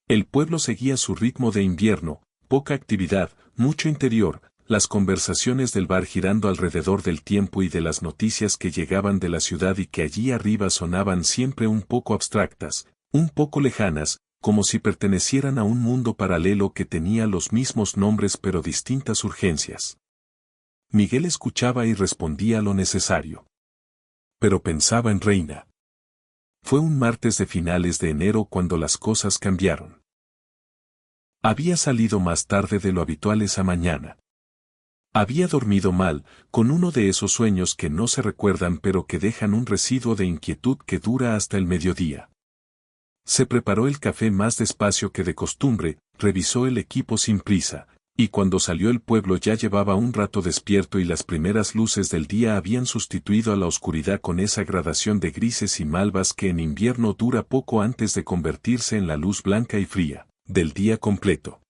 El pueblo seguía su ritmo de invierno, poca actividad, mucho interior, las conversaciones del bar girando alrededor del tiempo y de las noticias que llegaban de la ciudad y que allí arriba sonaban siempre un poco abstractas, un poco lejanas, como si pertenecieran a un mundo paralelo que tenía los mismos nombres pero distintas urgencias. Miguel escuchaba y respondía lo necesario. Pero pensaba en Reina. Fue un martes de finales de enero cuando las cosas cambiaron. Había salido más tarde de lo habitual esa mañana. Había dormido mal, con uno de esos sueños que no se recuerdan pero que dejan un residuo de inquietud que dura hasta el mediodía. Se preparó el café más despacio que de costumbre, revisó el equipo sin prisa, y cuando salió el pueblo ya llevaba un rato despierto y las primeras luces del día habían sustituido a la oscuridad con esa gradación de grises y malvas que en invierno dura poco antes de convertirse en la luz blanca y fría, del día completo.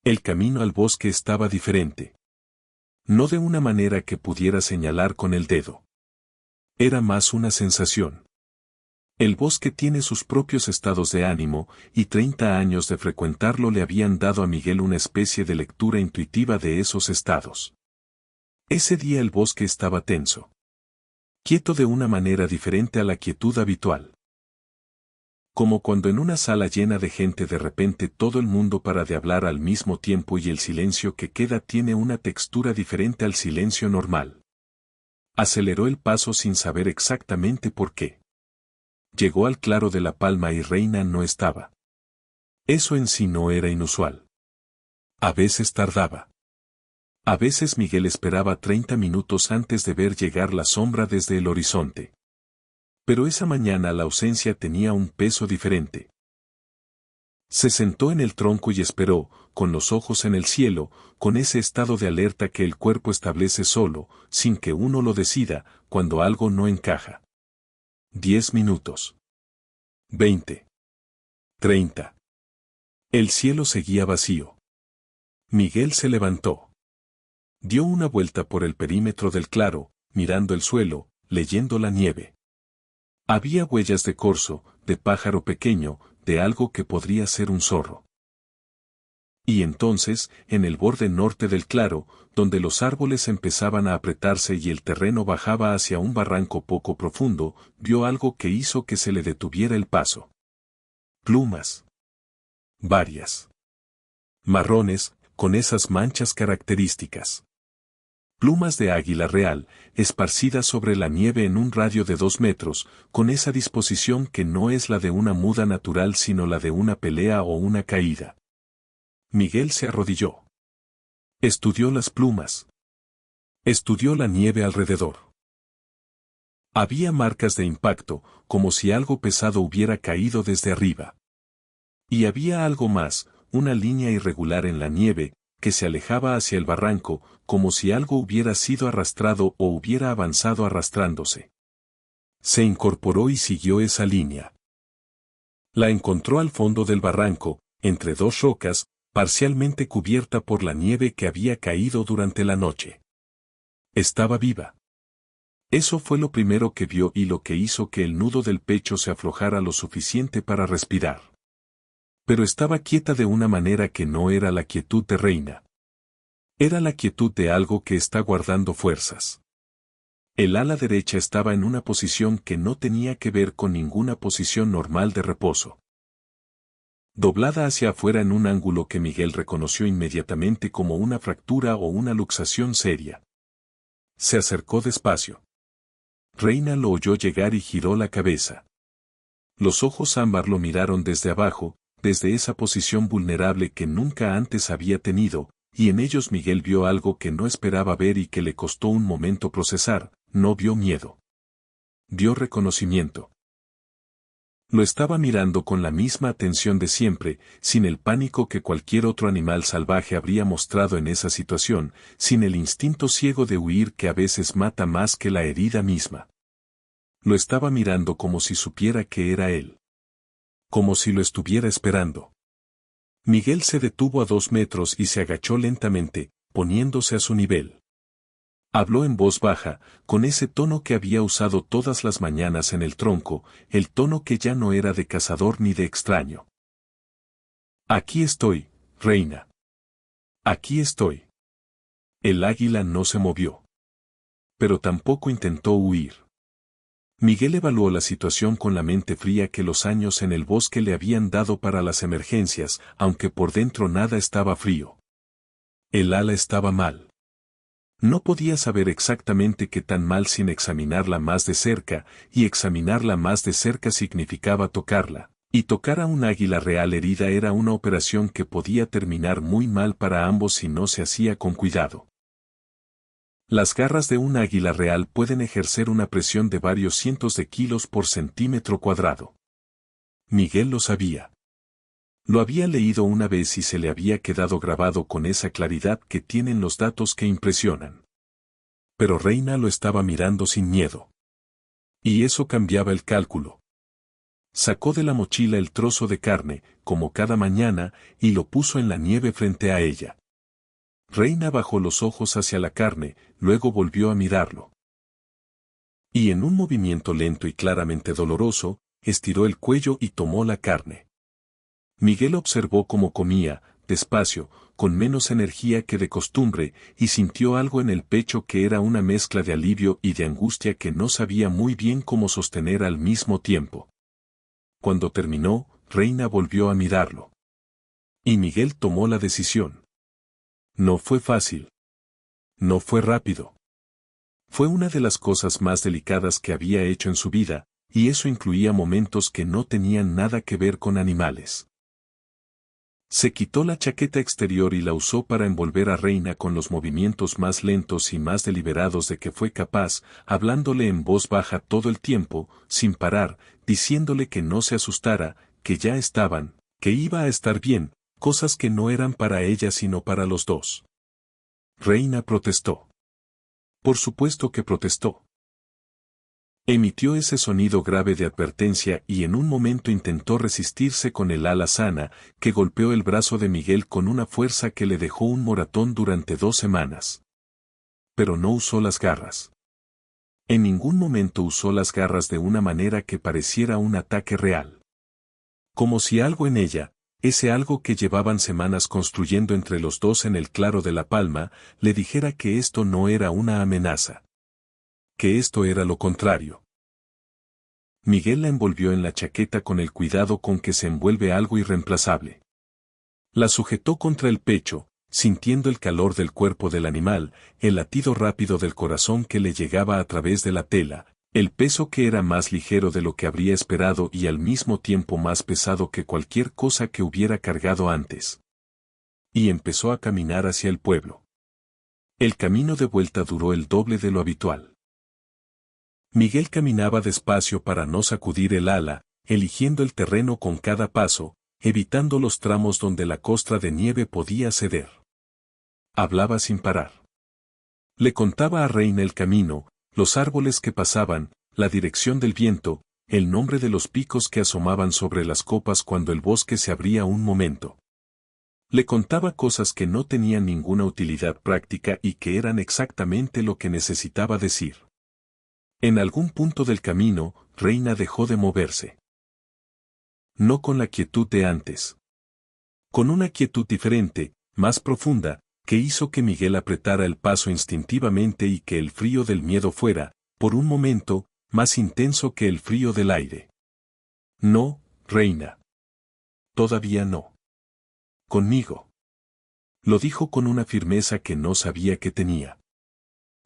El camino al bosque estaba diferente. No de una manera que pudiera señalar con el dedo. Era más una sensación. El bosque tiene sus propios estados de ánimo, y 30 años de frecuentarlo le habían dado a Miguel una especie de lectura intuitiva de esos estados. Ese día el bosque estaba tenso. Quieto de una manera diferente a la quietud habitual. Como cuando en una sala llena de gente de repente todo el mundo para de hablar al mismo tiempo y el silencio que queda tiene una textura diferente al silencio normal. Aceleró el paso sin saber exactamente por qué. Llegó al claro de la palma y Reina no estaba. Eso en sí no era inusual. A veces tardaba. A veces Miguel esperaba 30 minutos antes de ver llegar la sombra desde el horizonte. Pero esa mañana la ausencia tenía un peso diferente. Se sentó en el tronco y esperó, con los ojos en el cielo, con ese estado de alerta que el cuerpo establece solo, sin que uno lo decida, cuando algo no encaja. 10 minutos. 20. 30. El cielo seguía vacío. Miguel se levantó. Dio una vuelta por el perímetro del claro, mirando el suelo, leyendo la nieve. Había huellas de corzo, de pájaro pequeño, de algo que podría ser un zorro. Y entonces, en el borde norte del claro, donde los árboles empezaban a apretarse y el terreno bajaba hacia un barranco poco profundo, vio algo que hizo que se le detuviera el paso. Plumas. Varias. Marrones, con esas manchas características. Plumas de águila real, esparcidas sobre la nieve en un radio de 2 metros, con esa disposición que no es la de una muda natural sino la de una pelea o una caída. Miguel se arrodilló. Estudió las plumas. Estudió la nieve alrededor. Había marcas de impacto, como si algo pesado hubiera caído desde arriba. Y había algo más, una línea irregular en la nieve, que se alejaba hacia el barranco, como si algo hubiera sido arrastrado o hubiera avanzado arrastrándose. Se incorporó y siguió esa línea. La encontró al fondo del barranco, entre dos rocas, parcialmente cubierta por la nieve que había caído durante la noche. Estaba viva. Eso fue lo primero que vio y lo que hizo que el nudo del pecho se aflojara lo suficiente para respirar. Pero estaba quieta de una manera que no era la quietud de Reina. Era la quietud de algo que está guardando fuerzas. El ala derecha estaba en una posición que no tenía que ver con ninguna posición normal de reposo. Doblada hacia afuera en un ángulo que Miguel reconoció inmediatamente como una fractura o una luxación seria. Se acercó despacio. Reina lo oyó llegar y giró la cabeza. Los ojos ámbar lo miraron desde abajo, desde esa posición vulnerable que nunca antes había tenido, y en ellos Miguel vio algo que no esperaba ver y que le costó un momento procesar. No vio miedo. Vio reconocimiento. Lo estaba mirando con la misma atención de siempre, sin el pánico que cualquier otro animal salvaje habría mostrado en esa situación, sin el instinto ciego de huir que a veces mata más que la herida misma. Lo estaba mirando como si supiera que era él. Como si lo estuviera esperando. Miguel se detuvo a 2 metros y se agachó lentamente, poniéndose a su nivel. Habló en voz baja, con ese tono que había usado todas las mañanas en el tronco, el tono que ya no era de cazador ni de extraño. Aquí estoy, Reina. Aquí estoy. El águila no se movió. Pero tampoco intentó huir. Miguel evaluó la situación con la mente fría que los años en el bosque le habían dado para las emergencias, aunque por dentro nada estaba frío. El ala estaba mal. No podía saber exactamente qué tan mal sin examinarla más de cerca, y examinarla más de cerca significaba tocarla, y tocar a un águila real herida era una operación que podía terminar muy mal para ambos si no se hacía con cuidado. Las garras de un águila real pueden ejercer una presión de varios cientos de kilos por centímetro cuadrado. Miguel lo sabía. Lo había leído una vez y se le había quedado grabado con esa claridad que tienen los datos que impresionan. Pero Reina lo estaba mirando sin miedo. Y eso cambiaba el cálculo. Sacó de la mochila el trozo de carne, como cada mañana, y lo puso en la nieve frente a ella. Reina bajó los ojos hacia la carne, luego volvió a mirarlo. Y en un movimiento lento y claramente doloroso, estiró el cuello y tomó la carne. Miguel observó cómo comía, despacio, con menos energía que de costumbre, y sintió algo en el pecho que era una mezcla de alivio y de angustia que no sabía muy bien cómo sostener al mismo tiempo. Cuando terminó, Reina volvió a mirarlo. Y Miguel tomó la decisión. No fue fácil. No fue rápido. Fue una de las cosas más delicadas que había hecho en su vida, y eso incluía momentos que no tenían nada que ver con animales. Se quitó la chaqueta exterior y la usó para envolver a Reina con los movimientos más lentos y más deliberados de que fue capaz, hablándole en voz baja todo el tiempo, sin parar, diciéndole que no se asustara, que ya estaban, que iba a estar bien, cosas que no eran para ella sino para los dos. Reina protestó. Por supuesto que protestó. Emitió ese sonido grave de advertencia y en un momento intentó resistirse con el ala sana, que golpeó el brazo de Miguel con una fuerza que le dejó un moratón durante 2 semanas. Pero no usó las garras. En ningún momento usó las garras de una manera que pareciera un ataque real. Como si algo en ella, ese algo que llevaban semanas construyendo entre los dos en el claro de la palma, le dijera que esto no era una amenaza. Que esto era lo contrario. Miguel la envolvió en la chaqueta con el cuidado con que se envuelve algo irreemplazable. La sujetó contra el pecho, sintiendo el calor del cuerpo del animal, el latido rápido del corazón que le llegaba a través de la tela, el peso que era más ligero de lo que habría esperado y al mismo tiempo más pesado que cualquier cosa que hubiera cargado antes. Y empezó a caminar hacia el pueblo. El camino de vuelta duró el doble de lo habitual. Miguel caminaba despacio para no sacudir el ala, eligiendo el terreno con cada paso, evitando los tramos donde la costra de nieve podía ceder. Hablaba sin parar. Le contaba a Reina el camino, los árboles que pasaban, la dirección del viento, el nombre de los picos que asomaban sobre las copas cuando el bosque se abría un momento. Le contaba cosas que no tenían ninguna utilidad práctica y que eran exactamente lo que necesitaba decir. En algún punto del camino, Reina dejó de moverse. No con la quietud de antes. Con una quietud diferente, más profunda, que hizo que Miguel apretara el paso instintivamente y que el frío del miedo fuera, por un momento, más intenso que el frío del aire. No, Reina. Todavía no. Conmigo. Lo dijo con una firmeza que no sabía que tenía.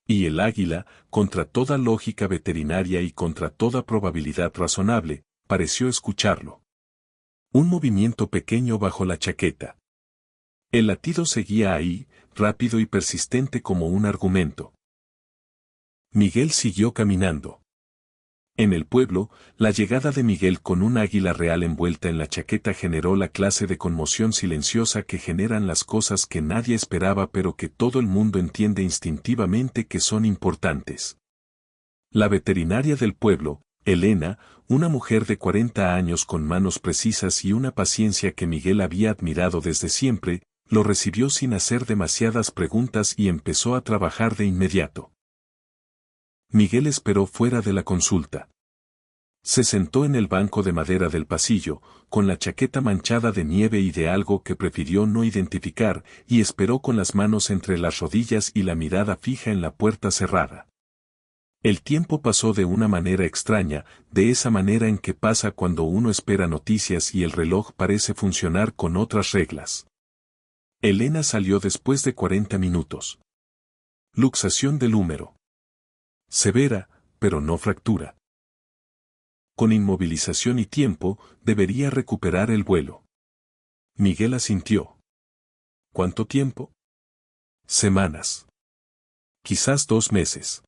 Y el águila, contra toda lógica veterinaria y contra toda probabilidad razonable, pareció escucharlo. Un movimiento pequeño bajo la chaqueta. El latido seguía ahí, rápido y persistente como un argumento. Miguel siguió caminando. En el pueblo, la llegada de Miguel con un águila real envuelta en la chaqueta generó la clase de conmoción silenciosa que generan las cosas que nadie esperaba pero que todo el mundo entiende instintivamente que son importantes. La veterinaria del pueblo, Elena, una mujer de 40 años con manos precisas y una paciencia que Miguel había admirado desde siempre, lo recibió sin hacer demasiadas preguntas y empezó a trabajar de inmediato. Miguel esperó fuera de la consulta. Se sentó en el banco de madera del pasillo, con la chaqueta manchada de nieve y de algo que prefirió no identificar, y esperó con las manos entre las rodillas y la mirada fija en la puerta cerrada. El tiempo pasó de una manera extraña, de esa manera en que pasa cuando uno espera noticias y el reloj parece funcionar con otras reglas. Elena salió después de 40 minutos. Luxación del húmero. Severa, pero no fractura. Con inmovilización y tiempo, debería recuperar el vuelo. Miguel asintió. ¿Cuánto tiempo? Semanas. Quizás 2 meses.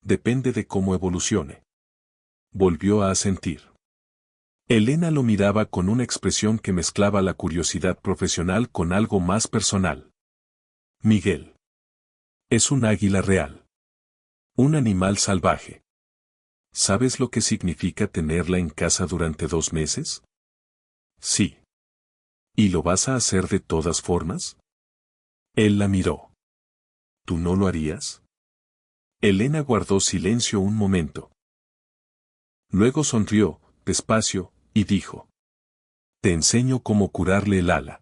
Depende de cómo evolucione. Volvió a asentir. Elena lo miraba con una expresión que mezclaba la curiosidad profesional con algo más personal. Miguel. Es un águila real. Un animal salvaje. ¿Sabes lo que significa tenerla en casa durante 2 meses? Sí. ¿Y lo vas a hacer de todas formas? Él la miró. ¿Tú no lo harías? Elena guardó silencio un momento. Luego sonrió, despacio, y dijo. Te enseño cómo curarle el ala.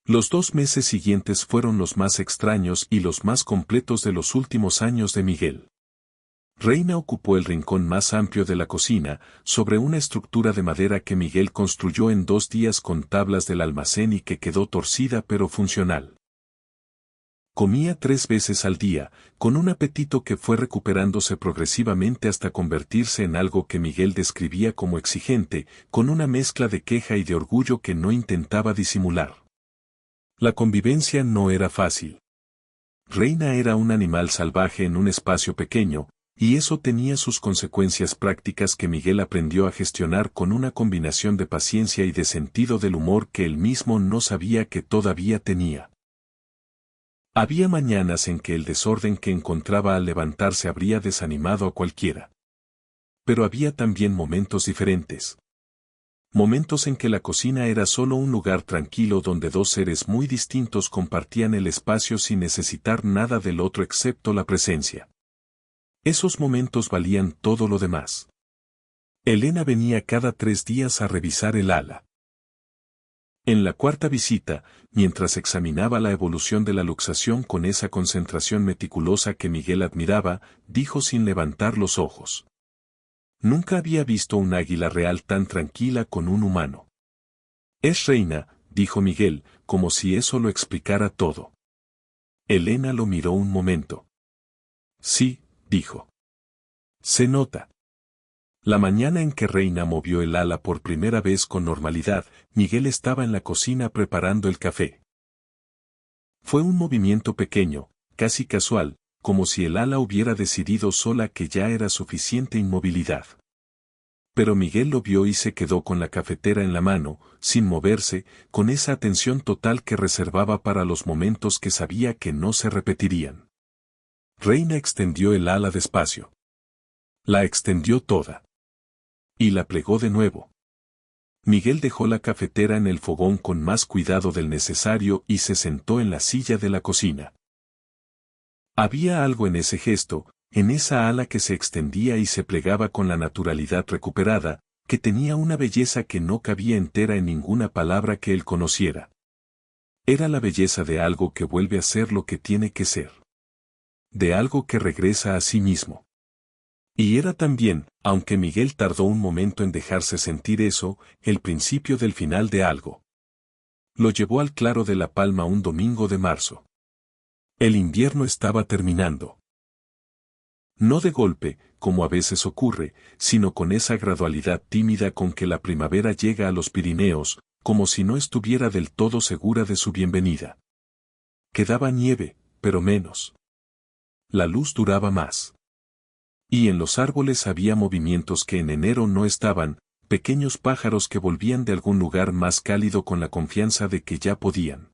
Los 2 meses siguientes fueron los más extraños y los más completos de los últimos años de Miguel. Reina ocupó el rincón más amplio de la cocina, sobre una estructura de madera que Miguel construyó en 2 días con tablas del almacén y que quedó torcida pero funcional. Comía 3 veces al día, con un apetito que fue recuperándose progresivamente hasta convertirse en algo que Miguel describía como exigente, con una mezcla de queja y de orgullo que no intentaba disimular. La convivencia no era fácil. Reina era un animal salvaje en un espacio pequeño, y eso tenía sus consecuencias prácticas que Miguel aprendió a gestionar con una combinación de paciencia y de sentido del humor que él mismo no sabía que todavía tenía. Había mañanas en que el desorden que encontraba al levantarse habría desanimado a cualquiera. Pero había también momentos diferentes. Momentos en que la cocina era solo un lugar tranquilo donde 2 seres muy distintos compartían el espacio sin necesitar nada del otro excepto la presencia. Esos momentos valían todo lo demás. Elena venía cada 3 días a revisar el ala. En la 4ª visita, mientras examinaba la evolución de la luxación con esa concentración meticulosa que Miguel admiraba, dijo sin levantar los ojos. Nunca había visto un águila real tan tranquila con un humano. Es Reina, dijo Miguel, como si eso lo explicara todo. Elena lo miró un momento. Sí, dijo. Se nota. La mañana en que Reina movió el ala por primera vez con normalidad, Miguel estaba en la cocina preparando el café. Fue un movimiento pequeño, casi casual, como si el ala hubiera decidido sola que ya era suficiente inmovilidad. Pero Miguel lo vio y se quedó con la cafetera en la mano, sin moverse, con esa atención total que reservaba para los momentos que sabía que no se repetirían. Reina extendió el ala despacio. La extendió toda. Y la plegó de nuevo. Miguel dejó la cafetera en el fogón con más cuidado del necesario y se sentó en la silla de la cocina. Había algo en ese gesto, en esa ala que se extendía y se plegaba con la naturalidad recuperada, que tenía una belleza que no cabía entera en ninguna palabra que él conociera. Era la belleza de algo que vuelve a ser lo que tiene que ser. De algo que regresa a sí mismo. Y era también, aunque Miguel tardó un momento en dejarse sentir eso, el principio del final de algo. Lo llevó al claro de la Palma un domingo de marzo. El invierno estaba terminando. No de golpe, como a veces ocurre, sino con esa gradualidad tímida con que la primavera llega a los Pirineos, como si no estuviera del todo segura de su bienvenida. Quedaba nieve, pero menos. La luz duraba más. Y en los árboles había movimientos que en enero no estaban, pequeños pájaros que volvían de algún lugar más cálido con la confianza de que ya podían.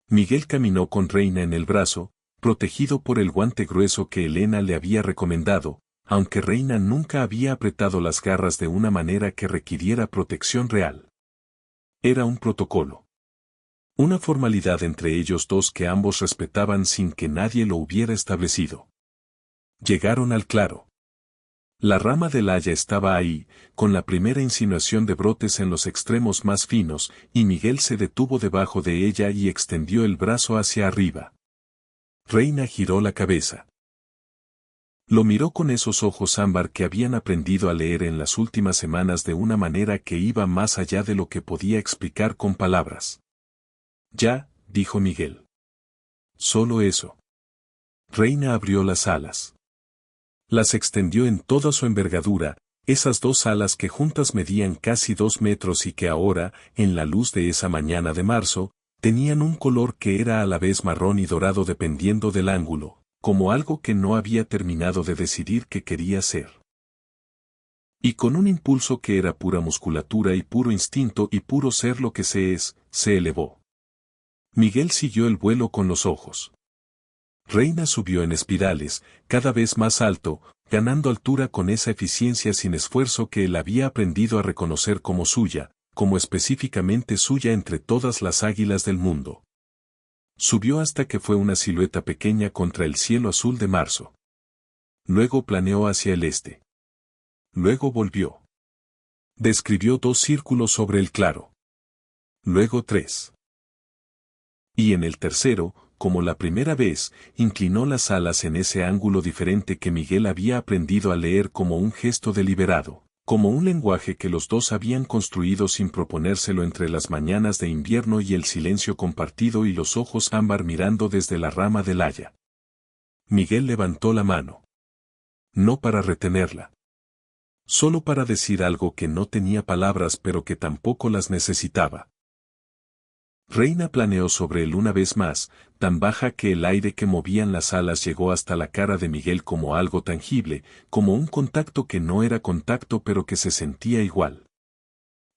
Miguel caminó con Reina en el brazo, protegido por el guante grueso que Elena le había recomendado, aunque Reina nunca había apretado las garras de una manera que requiriera protección real. Era un protocolo. Una formalidad entre ellos dos que ambos respetaban sin que nadie lo hubiera establecido. Llegaron al claro. La rama del haya estaba ahí, con la primera insinuación de brotes en los extremos más finos, y Miguel se detuvo debajo de ella y extendió el brazo hacia arriba. Reina giró la cabeza. Lo miró con esos ojos ámbar que habían aprendido a leer en las últimas semanas de una manera que iba más allá de lo que podía explicar con palabras. Ya, dijo Miguel. Solo eso. Reina abrió las alas. Las extendió en toda su envergadura, esas dos alas que juntas medían casi 2 metros y que ahora, en la luz de esa mañana de marzo, tenían un color que era a la vez marrón y dorado dependiendo del ángulo, como algo que no había terminado de decidir qué quería ser. Y con un impulso que era pura musculatura y puro instinto y puro ser lo que se es, se elevó. Miguel siguió el vuelo con los ojos. Reina subió en espirales, cada vez más alto, ganando altura con esa eficiencia sin esfuerzo que él había aprendido a reconocer como suya, como específicamente suya entre todas las águilas del mundo. Subió hasta que fue una silueta pequeña contra el cielo azul de marzo. Luego planeó hacia el este. Luego volvió. Describió 2 círculos sobre el claro. Luego 3. Y en el tercero, como la primera vez, inclinó las alas en ese ángulo diferente que Miguel había aprendido a leer como un gesto deliberado, como un lenguaje que los dos habían construido sin proponérselo entre las mañanas de invierno y el silencio compartido y los ojos ámbar mirando desde la rama del haya. Miguel levantó la mano. No para retenerla. Solo para decir algo que no tenía palabras pero que tampoco las necesitaba. Reina planeó sobre él una vez más, tan baja que el aire que movían las alas llegó hasta la cara de Miguel como algo tangible, como un contacto que no era contacto pero que se sentía igual.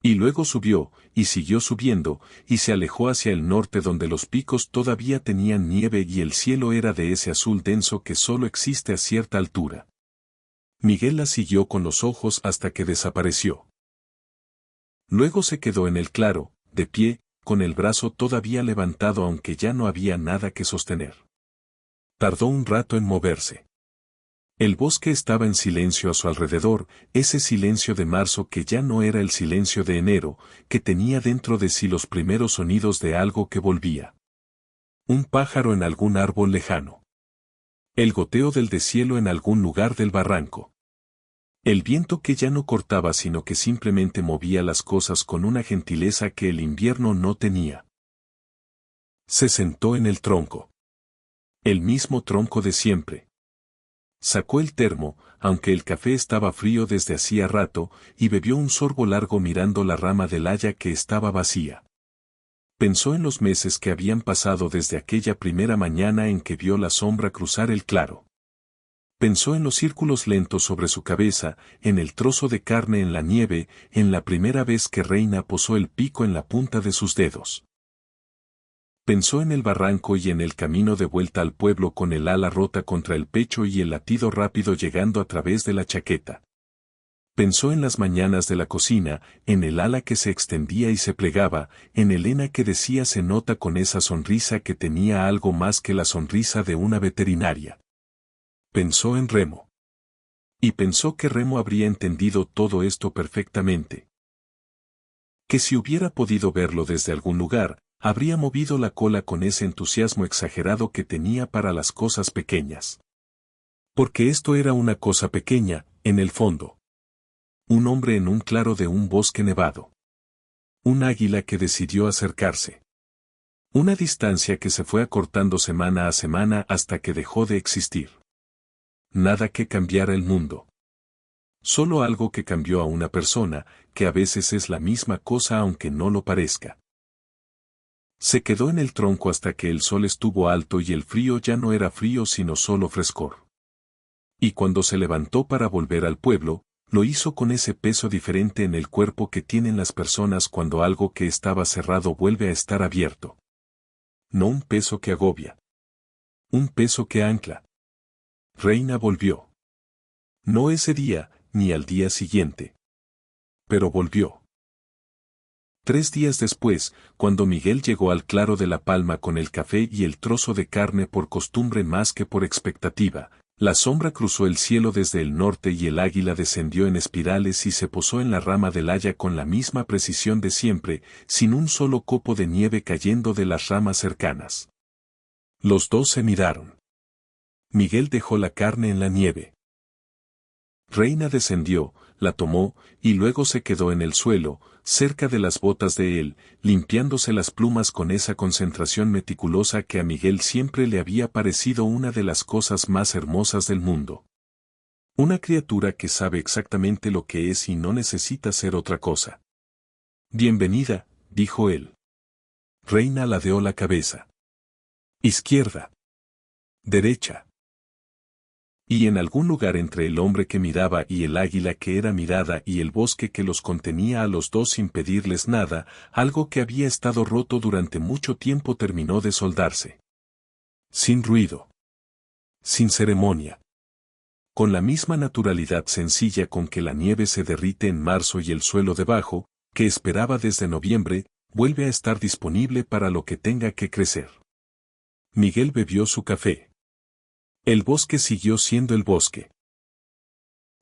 Y luego subió, y siguió subiendo, y se alejó hacia el norte donde los picos todavía tenían nieve y el cielo era de ese azul denso que solo existe a cierta altura. Miguel la siguió con los ojos hasta que desapareció. Luego se quedó en el claro, de pie, con el brazo todavía levantado aunque ya no había nada que sostener. Tardó un rato en moverse. El bosque estaba en silencio a su alrededor, ese silencio de marzo que ya no era el silencio de enero, que tenía dentro de sí los primeros sonidos de algo que volvía. Un pájaro en algún árbol lejano. El goteo del deshielo en algún lugar del barranco. El viento que ya no cortaba sino que simplemente movía las cosas con una gentileza que el invierno no tenía. Se sentó en el tronco. El mismo tronco de siempre. Sacó el termo, aunque el café estaba frío desde hacía rato, y bebió un sorbo largo mirando la rama del haya que estaba vacía. Pensó en los meses que habían pasado desde aquella primera mañana en que vio la sombra cruzar el claro. Pensó en los círculos lentos sobre su cabeza, en el trozo de carne en la nieve, en la primera vez que Reina posó el pico en la punta de sus dedos. Pensó en el barranco y en el camino de vuelta al pueblo con el ala rota contra el pecho y el latido rápido llegando a través de la chaqueta. Pensó en las mañanas de la cocina, en el ala que se extendía y se plegaba, en Elena que decía se nota con esa sonrisa que tenía algo más que la sonrisa de una veterinaria. Pensó en Remo. Y pensó que Remo habría entendido todo esto perfectamente. Que si hubiera podido verlo desde algún lugar, habría movido la cola con ese entusiasmo exagerado que tenía para las cosas pequeñas. Porque esto era una cosa pequeña, en el fondo. Un hombre en un claro de un bosque nevado. Un águila que decidió acercarse. Una distancia que se fue acortando semana a semana hasta que dejó de existir. Nada que cambiara el mundo. Solo algo que cambió a una persona, que a veces es la misma cosa aunque no lo parezca. Se quedó en el tronco hasta que el sol estuvo alto y el frío ya no era frío sino solo frescor. Y cuando se levantó para volver al pueblo, lo hizo con ese peso diferente en el cuerpo que tienen las personas cuando algo que estaba cerrado vuelve a estar abierto. No un peso que agobia. Un peso que ancla. Reina volvió. No ese día, ni al día siguiente. Pero volvió. 3 días después, cuando Miguel llegó al claro de la palma con el café y el trozo de carne por costumbre más que por expectativa, la sombra cruzó el cielo desde el norte y el águila descendió en espirales y se posó en la rama del haya con la misma precisión de siempre, sin un solo copo de nieve cayendo de las ramas cercanas. Los dos se miraron. Miguel dejó la carne en la nieve. Reina descendió, la tomó, y luego se quedó en el suelo, cerca de las botas de él, limpiándose las plumas con esa concentración meticulosa que a Miguel siempre le había parecido una de las cosas más hermosas del mundo. Una criatura que sabe exactamente lo que es y no necesita ser otra cosa. Bienvenida, dijo él. Reina ladeó la cabeza. Izquierda. Derecha. Y en algún lugar entre el hombre que miraba y el águila que era mirada y el bosque que los contenía a los dos sin pedirles nada, algo que había estado roto durante mucho tiempo terminó de soldarse. Sin ruido. Sin ceremonia. Con la misma naturalidad sencilla con que la nieve se derrite en marzo y el suelo debajo, que esperaba desde noviembre, vuelve a estar disponible para lo que tenga que crecer. Miguel bebió su café. El bosque siguió siendo el bosque.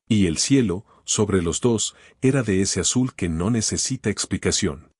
Y el cielo, sobre los dos, era de ese azul que no necesita explicación.